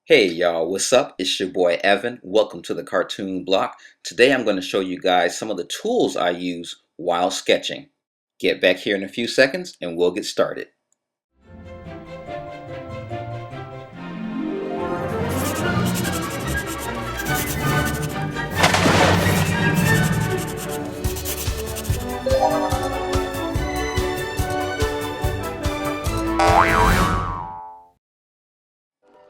Hey y'all, what's up? It's your boy Evan. Welcome to the Cartoon Block. Today I'm going to show you guys some of the tools I use while sketching. Get back here in a few seconds and we'll get started.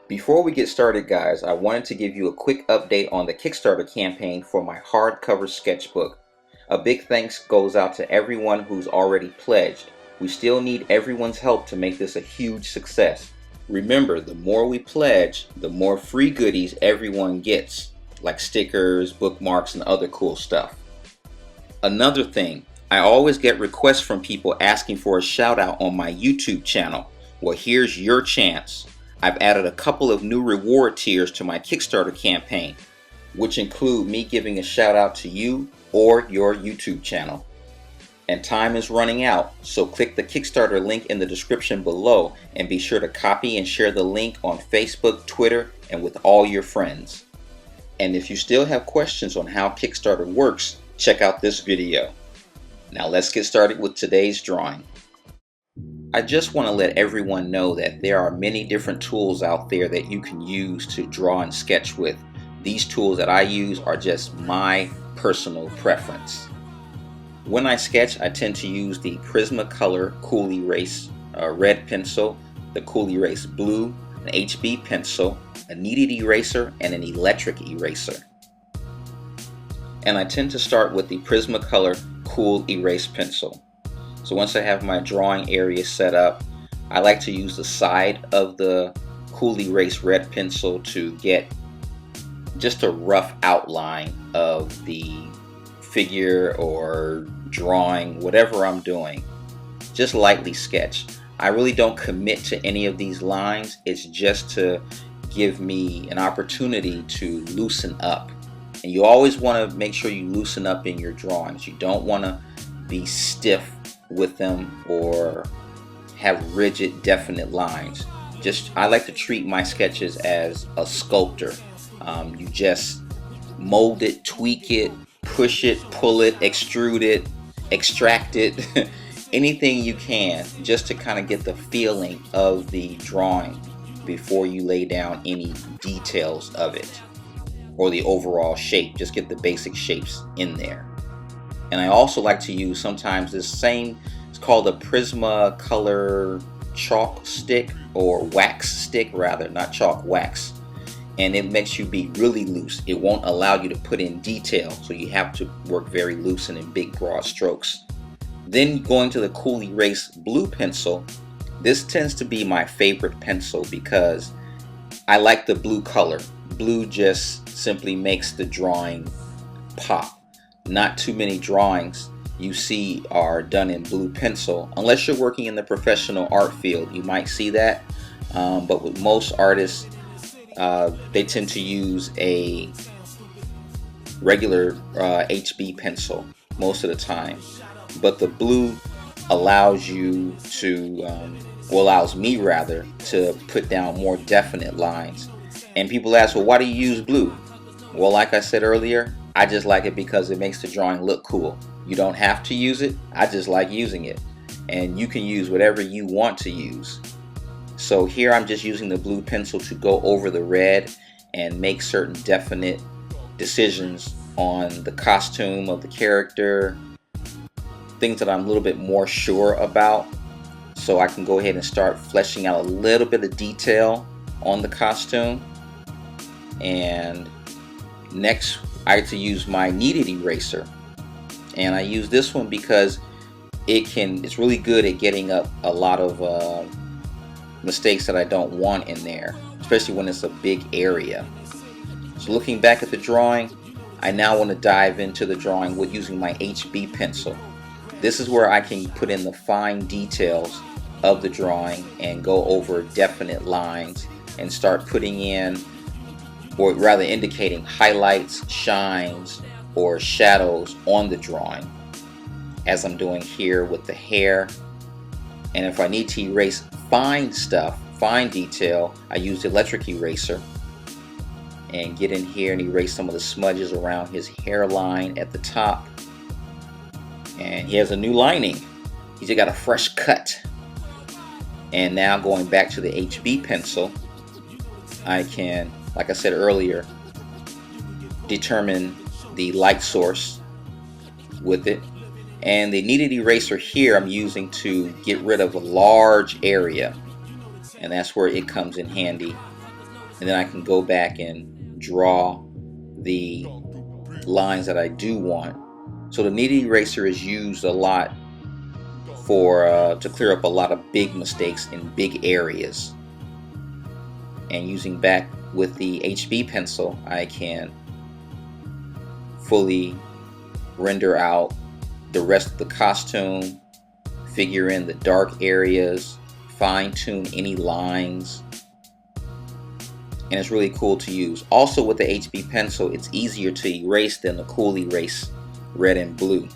Before we get started guys, I wanted to give you a quick update on the Kickstarter campaign for my hardcover sketchbook. A big thanks goes out to everyone who's already pledged. We still need everyone's help to make this a huge success. Remember, the more we pledge, the more free goodies everyone gets, like stickers, bookmarks, and other cool stuff. Another thing, I always get requests from people asking for a shout out on my YouTube channel. Well, here's your chance. I've added a couple of new reward tiers to my Kickstarter campaign, which include me giving a shout out to you or your YouTube channel. And time is running out, so click the Kickstarter link in the description below and be sure to copy and share the link on Facebook, Twitter, and with all your friends. And if you still have questions on how Kickstarter works, check out this video. Now let's get started with today's drawing. I just want to let everyone know that there are many different tools out there that you can use to draw and sketch with. These tools that I use are just my personal preference. When I sketch, I tend to use the Prismacolor Col Erase red pencil, the Col Erase blue, an HB pencil, a kneaded eraser, and an electric eraser. And I tend to start with the Prismacolor Col Erase pencil. So once I have my drawing area set up, I like to use the side of the Col Erase red pencil to get just a rough outline of the figure or drawing, whatever I'm doing. Just lightly sketch. I really don't commit to any of these lines. It's just to give me an opportunity to loosen up. And you always want to make sure you loosen up in your drawings. You don't want to be stiff with them or have rigid, definite lines. I like to treat my sketches as a sculptor. You just mold it, tweak it, push it, pull it, extrude it, extract it, anything you can, just to kind of get the feeling of the drawing before you lay down any details of it or the overall shape. Just get the basic shapes in there. And I also like to use sometimes this same, it's called a Prismacolor chalk stick, or wax stick rather, not chalk, wax. And it makes you be really loose. It won't allow you to put in detail, so you have to work very loose and in big broad strokes. Then going to the Col Erase blue pencil, this tends to be my favorite pencil because I like the blue color. Blue just simply makes the drawing pop. Not too many drawings you see are done in blue pencil. Unless you're working in the professional art field, you might see that. But with most artists, they tend to use a regular HB pencil most of the time. But the blue allows you to, allows me rather, to put down more definite lines. And people ask, well, why do you use blue? Well, like I said earlier, I just like it because it makes the drawing look cool. You don't have to use it. I just like using it. And you can use whatever you want to use. So here I'm just using the blue pencil to go over the red and make certain definite decisions on the costume of the character, things that I'm a little bit more sure about. So I can go ahead and start fleshing out a little bit of detail on the costume. And next, I like to use my kneaded eraser, and I use this one because it's really good at getting up a lot of mistakes that I don't want in there, especially when it's a big area. So looking back at the drawing, I now want to dive into the drawing with using my HB pencil. This is where I can put in the fine details of the drawing and go over definite lines and start putting in, or rather indicating, highlights, shines, or shadows on the drawing, as I'm doing here with the hair. And if I need to erase fine stuff, fine detail, I use the electric eraser. and get in here and erase some of the smudges around his hairline at the top. And he has a new lining. He's just got a fresh cut. And now going back to the HB pencil, I can, like I said earlier, determine the light source with it. And the kneaded eraser here I'm using to get rid of a large area, and that's where it comes in handy. And then I can go back and draw the lines that I do want. So the kneaded eraser is used a lot for to clear up a lot of big mistakes in big areas. And using back with the HB pencil, I can fully render out the rest of the costume, figure in the dark areas, fine-tune any lines, and it's really cool to use. Also with the HB pencil, it's easier to erase than the Cool Erase red and blue,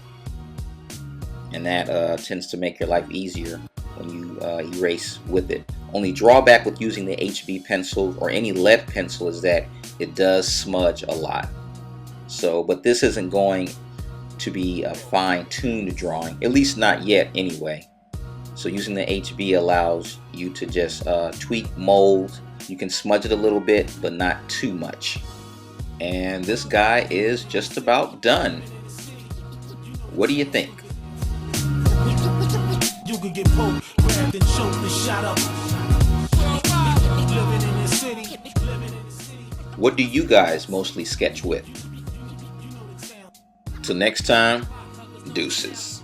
and that tends to make your life easier when you erase with it. Only drawback with using the HB pencil or any lead pencil is that it does smudge a lot. So, but this isn't going to be a fine-tuned drawing, at least not yet anyway. So using the HB allows you to just tweak, mold. You can smudge it a little bit, but not too much. And this guy is just about done. What do you think? You could get poked, grabbed and choked and shot up. Living in the city. What do you guys mostly sketch with? Till next time, deuces.